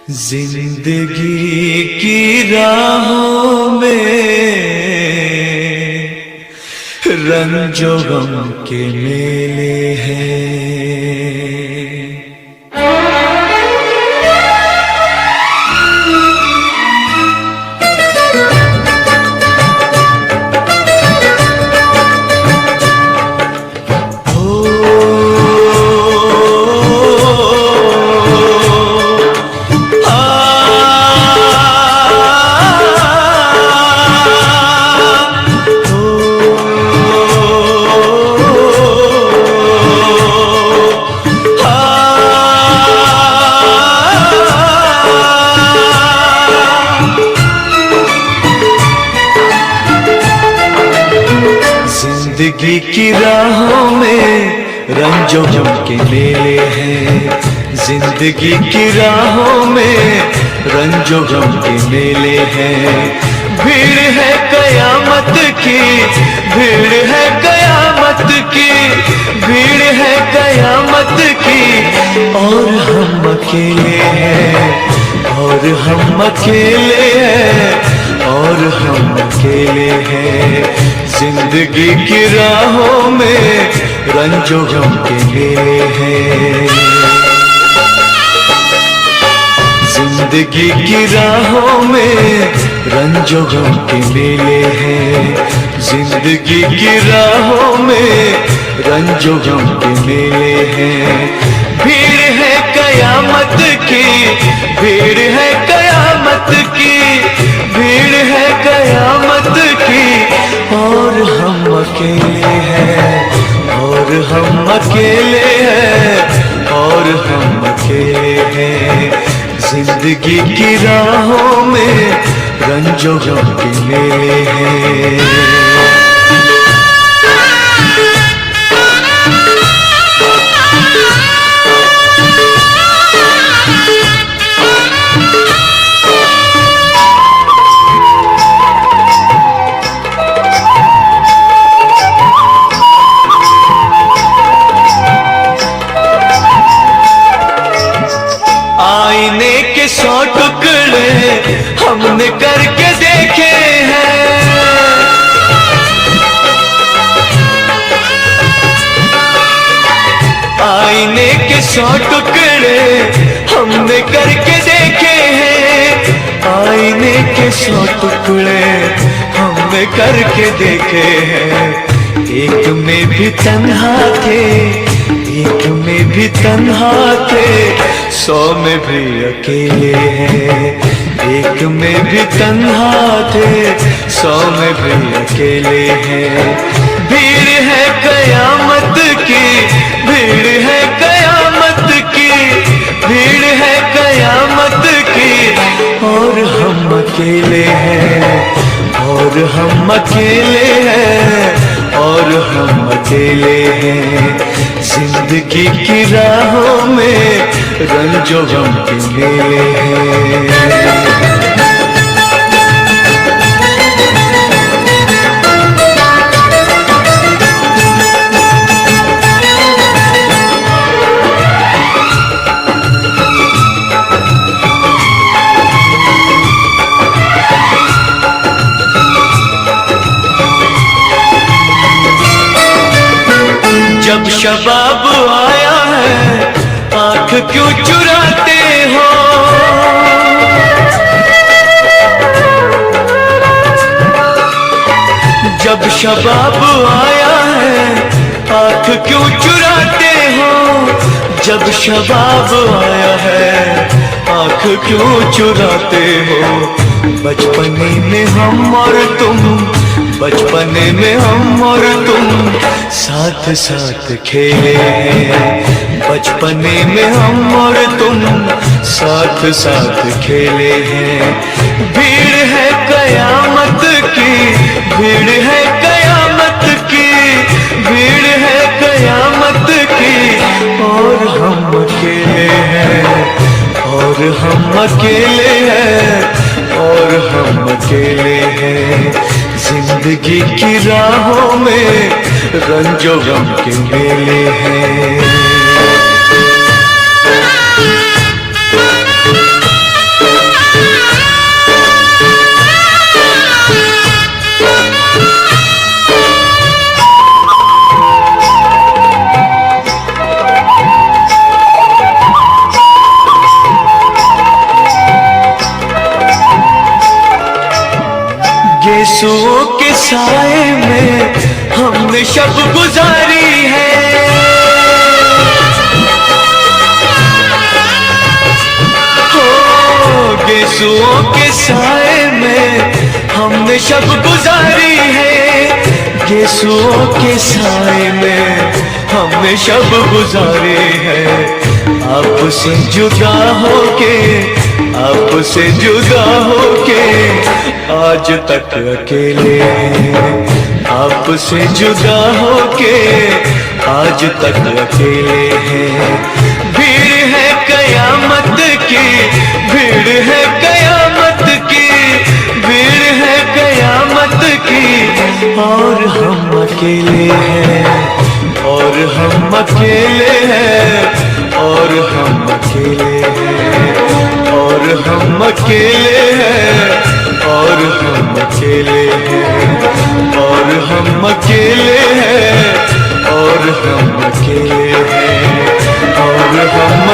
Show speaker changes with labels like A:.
A: जिंदगी की राहों में रंजो गम के मेले हैं। जिंदगी की राहों में रंजो गम के मेले हैं। जिंदगी की राहों में रंजो गम के मेले हैं। भीड़ है कयामत की, भीड़ है कयामत की, भीड़ है कयामत की, और हम अकेले हैं, और हम अकेले हैं, और हम अकेले हैं। जिंदगी की राहों में रंजो गम के मेले हैं। जिंदगी की राहों में रंजो गम के मेले हैं। जिंदगी की राहों में रंजो गम के मेले हैं। भीड़ है कयामत की, भीड़ है कयामत की, भीड़ है कयामत की, और हम अकेले हैं, और हम अकेले हैं, और हम अकेले हैं। जिंदगी की राहों में रंजो गम के मेले हैं। आईने के 100 टुकड़े हमने करके देखे हैं। आईने के 100 टुकड़े हमने करके देखे हैं। आईने के 100 टुकड़े हमने करके देखे हैं। एक में भी तन्हा थे, एक में भी तन्हा थे, 100 में भी अकेले हैं। एक में भी तन्हा थे, 100 में भी अकेले हैं। भीड़ है कयामत की, भीड़ है कयामत की, भीड़ है कयामत की, और हम अकेले हैं, और हम अकेले हैं, और हम अकेले हैं। जिंदगी की राहों में रंजो गम के मेले हैं। जब शबाब आया है, आंख क्यों चुराते हो? जब शबाब आया है, आंख क्यों चुराते हो? जब शबाब आया है, आंख क्यों चुराते हो? बचपने में हम और तुम, बचपने में हम और तुम साथ साथ खेले हैं। बचपने में हम और तुम साथ साथ खेले हैं। भीड़ है कयामत की, भीड़ है कयामत की, भीड़ है कयामत की, और हम अकेले हैं, और हम अकेले हैं, और हम अकेले हैं। जिंदगी की राहों में रंजो गम के मेले हैं। गेसुओं के साए में हमने शब गुजारी है। हो गेसुओं के साए में हमने शब गुजारी है। गेसुओं के साए में हमने शब गुजारी है। आपसे जुदा होके, आपसे जुदा होके आज तक अकेले हैं। आपसे जुदा होके आज तक अकेले हैं। भीड़ है कयामत की, भीड़ है कयामत की, भीड़ है कयामत की, और हम अकेले हैं, और हम अकेले हैं, और हम अकेले हैं, और हम अकेले हैं, और हम अकेले हैं, और हम अकेले हैं, और हम अकेले हैं, और हम